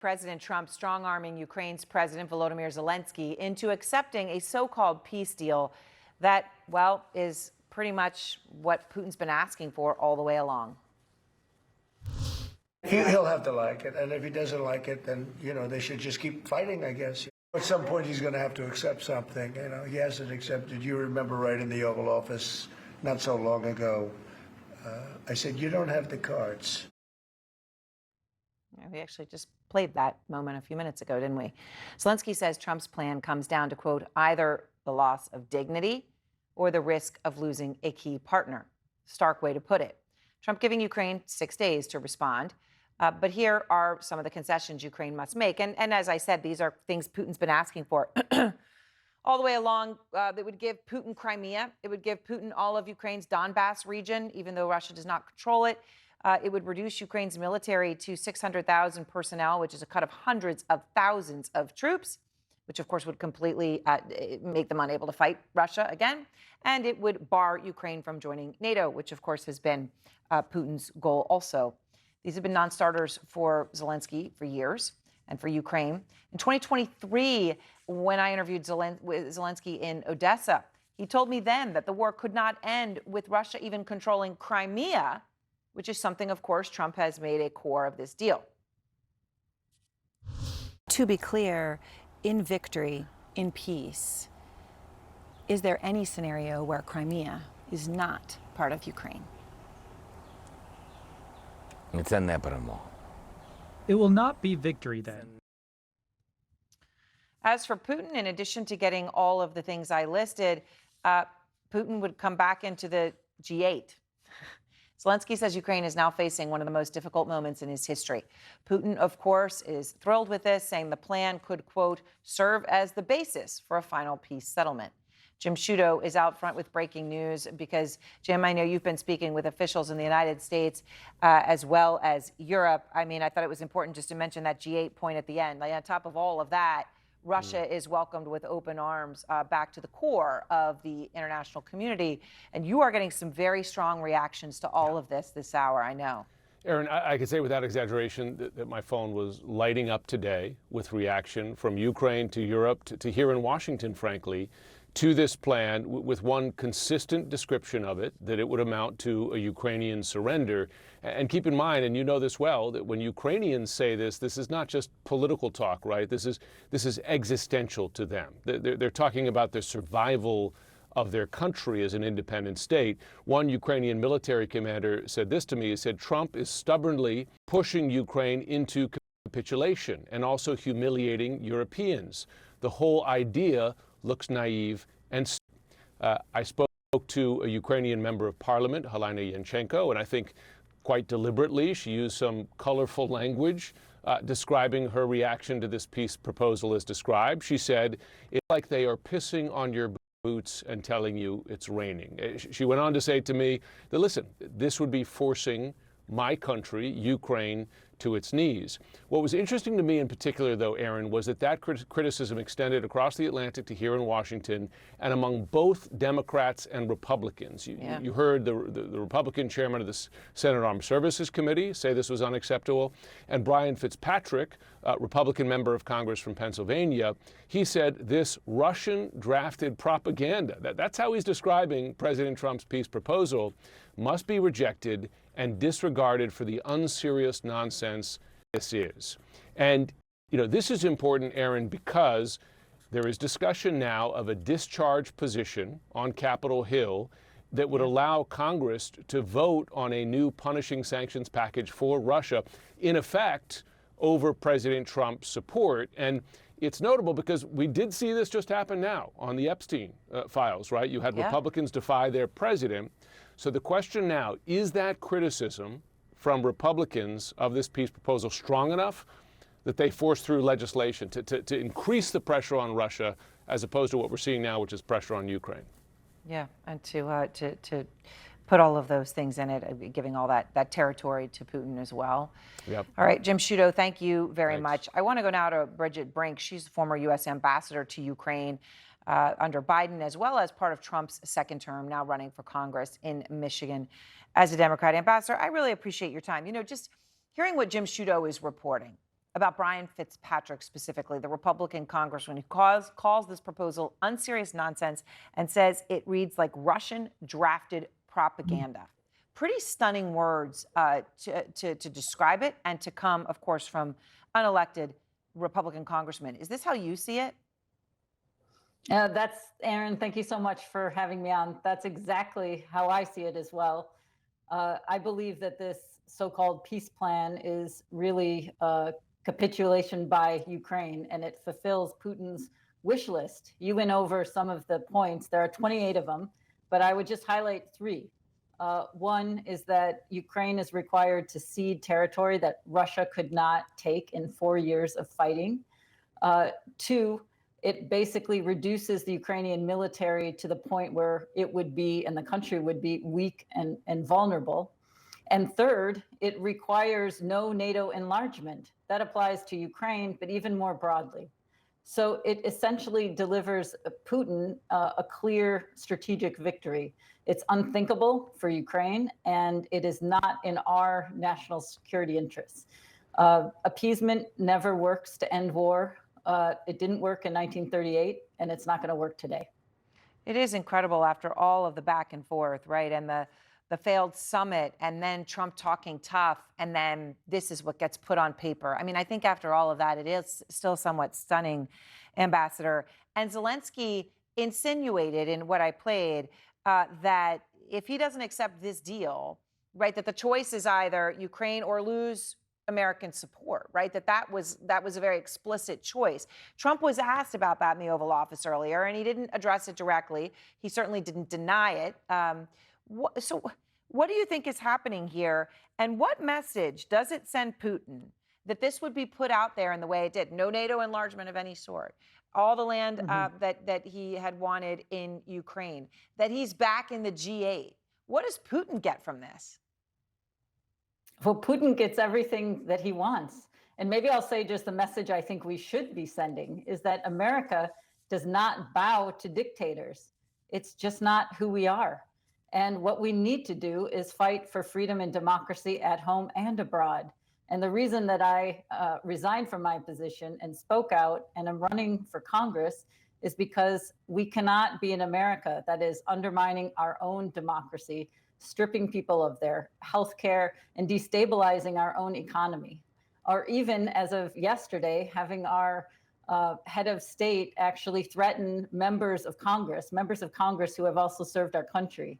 President Trump strong-arming Ukraine's President Volodymyr Zelensky into accepting a so-called peace deal that, well, is pretty much what Putin's been asking for all the way along. He'll have to like it, and if he doesn't like it, then, they should just keep fighting, I guess. At some point, he's going to have to accept something. He hasn't accepted. You remember right in the Oval Office not so long ago, I said, you don't have the cards. Yeah, we actually just played that moment a few minutes ago, didn't we? Zelensky says Trump's plan comes down to, quote, either the loss of dignity or the risk of losing a key partner. Stark way to put it. Trump giving Ukraine 6 days to respond. But here are some of the concessions Ukraine must make. And as I said, these are things Putin's been asking for all the way along. That would give Putin Crimea. It would give Putin all of Ukraine's Donbass region, even though Russia does not control it. It would reduce Ukraine's military to 600,000 personnel, which is a cut of hundreds of thousands of troops, which, of course, would completely make them unable to fight Russia again. And it would bar Ukraine from joining NATO, which, of course, has been Putin's goal also. These have been non-starters for Zelensky for years and for Ukraine. In 2023, when I interviewed Zelensky in Odessa, he told me then that the war could not end with Russia even controlling Crimea, which is something, of course, Trump has made a core of this deal. To be clear, in victory, in peace, is there any scenario where Crimea is not part of Ukraine? It will not be victory then. As for Putin, in addition to getting all of the things I listed, Putin would come back into the G8. Zelensky says Ukraine is now facing one of the most difficult moments in his history. Putin, of course, is thrilled with this, saying the plan could, quote, serve as the basis for a final peace settlement. Jim Sciutto is out front with breaking news because, Jim, I know you've been speaking with officials in the United States as well as Europe. I mean, I thought it was important just to mention that G8 point at the end. Like, on top of all of that, Russia is welcomed with open arms back to the core of the international community. And you are getting some very strong reactions to all of this hour, I know. Aaron, I can say without exaggeration that my phone was lighting up today with reaction from Ukraine to Europe to here in Washington, frankly, to this plan with one consistent description of it, that it would amount to a Ukrainian surrender. And keep in mind, and you know this well, that when Ukrainians say this is not just political talk, right? This is existential to them. They're talking about the survival of their country as an independent state. One Ukrainian military commander said this to me. He said, Trump is stubbornly pushing Ukraine into capitulation and also humiliating Europeans. The whole idea looks naive and I spoke to a Ukrainian member of parliament, Helena Yanchenko, and I think quite deliberately she used some colorful language describing her reaction to this peace proposal as described. She said, it's like they are pissing on your boots and telling you it's raining. She went on to say to me that, listen, this would be forcing my country, Ukraine, to its knees. What was interesting to me in particular, though, Aaron, was that criticism extended across the Atlantic to here in Washington and among both Democrats and Republicans. You heard the Republican chairman of the Senate Armed Services Committee say this was unacceptable, and Brian Fitzpatrick, Republican member of Congress from Pennsylvania, he said this Russian-drafted propaganda, that's how he's describing President Trump's peace proposal, must be rejected and disregarded for the unserious nonsense this is. And, this is important, Aaron, because there is discussion now of a discharge position on Capitol Hill that would allow Congress to vote on a new punishing sanctions package for Russia, in effect, over President Trump's support. And it's notable because we did see this just happen now on the Epstein files, right? You had Republicans defy their president. So the question now, is that criticism from Republicans of this peace proposal strong enough that they force through legislation to increase the pressure on Russia as opposed to what we're seeing now, which is pressure on Ukraine? Yeah, and to put all of those things in it, giving all that territory to Putin as well. Yep. All right, Jim Sciutto, thank you very much. I want to go now to Bridget Brink. She's the former U.S. ambassador to Ukraine under Biden, as well as part of Trump's second term, now running for Congress in Michigan as a Democrat. Ambassador, I really appreciate your time. Just hearing what Jim Sciutto is reporting, about Brian Fitzpatrick specifically, the Republican congressman who calls this proposal unserious nonsense and says it reads like Russian drafted propaganda. Pretty stunning words to describe it, and to come, of course, from unelected Republican congressman. Is this how you see it? That's Aaron. Thank you so much for having me on. That's exactly how I see it as well. I believe that this so-called peace plan is really a capitulation by Ukraine, and it fulfills Putin's wish list. You went over some of the points. There are 28 of them, but I would just highlight three. One is that Ukraine is required to cede territory that Russia could not take in 4 years of fighting. Two, it basically reduces the Ukrainian military to the point where it would be, and the country would be, weak and vulnerable. And third, it requires no NATO enlargement. That applies to Ukraine, but even more broadly. So it essentially delivers Putin a clear strategic victory. It's unthinkable for Ukraine, and it is not in our national security interests. Appeasement never works to end war. It didn't work in 1938, and it's not going to work today. It is incredible after all of the back and forth, right? And the failed summit, and then Trump talking tough, and then this is what gets put on paper. I mean, I think after all of that, it is still somewhat stunning, Ambassador. And Zelensky insinuated in what I played that if he doesn't accept this deal, right, that the choice is either Ukraine or lose American support, right? That was a very explicit choice. Trump was asked about that in the Oval Office earlier, and he didn't address it directly. He certainly didn't deny it. So what do you think is happening here? And what message does it send Putin that this would be put out there in the way it did? No NATO enlargement of any sort. All the land that he had wanted in Ukraine, that he's back in the G8. What does Putin get from this? Well, Putin gets everything that he wants. And maybe I'll say just the message I think we should be sending is that America does not bow to dictators. It's just not who we are. And what we need to do is fight for freedom and democracy at home and abroad. And the reason that I resigned from my position and spoke out and am running for Congress is because we cannot be an America that is undermining our own democracy, stripping people of their health care, and destabilizing our own economy. Or even, as of yesterday, having our head of state actually threaten members of Congress who have also served our country.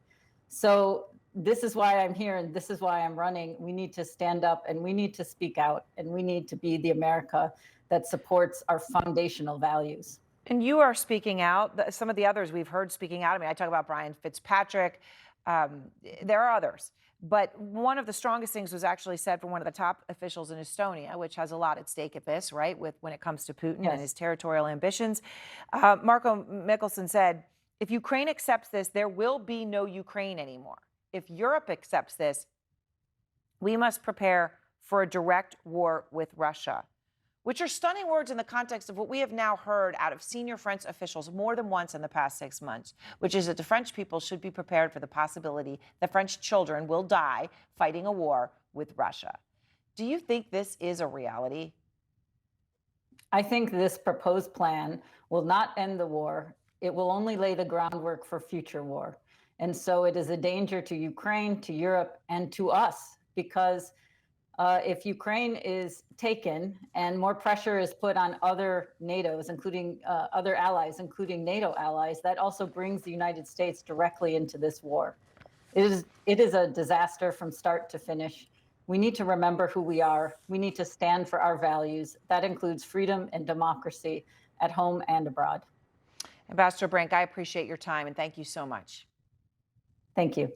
So this is why I'm here, and this is why I'm running. We need to stand up, and we need to speak out, and we need to be the America that supports our foundational values. And you are speaking out. Some of the others we've heard speaking out. I mean, I talk about Brian Fitzpatrick. There are others. But one of the strongest things was actually said from one of the top officials in Estonia, which has a lot at stake at this, right, when it comes to Putin and his territorial ambitions. Marko Mihkelson said, if Ukraine accepts this, there will be no Ukraine anymore. If Europe accepts this, we must prepare for a direct war with Russia, which are stunning words in the context of what we have now heard out of senior French officials more than once in the past 6 months, which is that the French people should be prepared for the possibility that French children will die fighting a war with Russia. Do you think this is a reality? I think this proposed plan will not end the war. It will only lay the groundwork for future war. And so it is a danger to Ukraine, to Europe, and to us, because if Ukraine is taken and more pressure is put on other NATOs, including other allies, including NATO allies, that also brings the United States directly into this war. It is a disaster from start to finish. We need to remember who we are. We need to stand for our values. That includes freedom and democracy at home and abroad. Ambassador Brink, I appreciate your time, and thank you so much. Thank you.